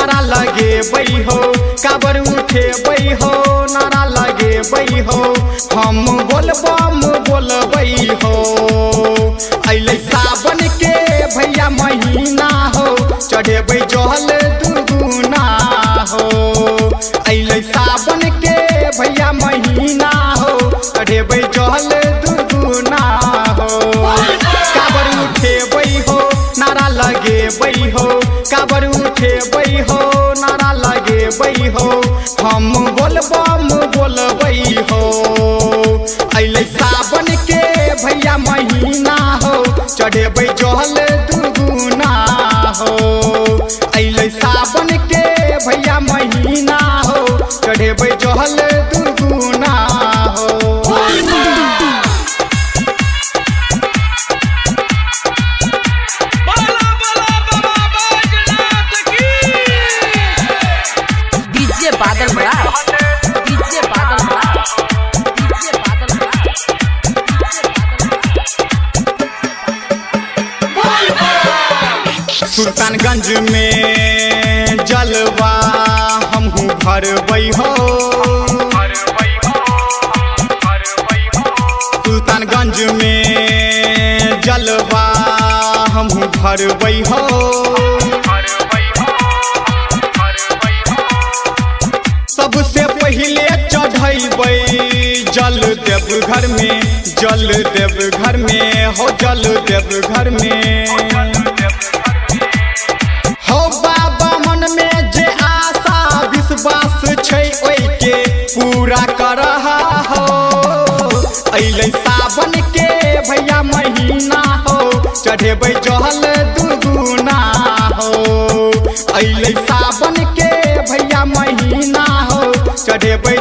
नारा लगे बई हो, काबर उठे बई हो, नारा लगे बई हो, हम बोलबम बोलबई हो। अइले सावन के भैया महीना हो, चढ़ेबै जल दुगुना हो। अइले सावन के भैया महीना हो, चढ़ेबै जल दुगुना हो। काबर उठे बई हो, नारा लगे बई हो, काबर उठे बई हो, नारा लगे बई हो, हम बोलबम बोलबई हो। अइले सावन के भैया महीना हो, चढ़ेबै जल दुगुना हो। अइले सावन के भैया महीना हो, चढ़ेबै जल दुगुना हो। बादल बड़ा डीजे बादल बड़ा डीजे बादल बड़ा। सुल्तानगंज में जलवा हमहू भरबई हो, सुल्तानगंज में जलवा हमहू भरबई हो। सबसे पहले चढ़ैबै जल देव घर में, जल देव घर में हो, जल देव घर में हो। बाबा मन में जे आशा विश्वास छै ओइ के पूरा करहा हो। अइले सावन के भैया महीना हो, चढ़ेबै जल दुगुना हो। अइले सावन के भैया महीना हो, चढ़ेबै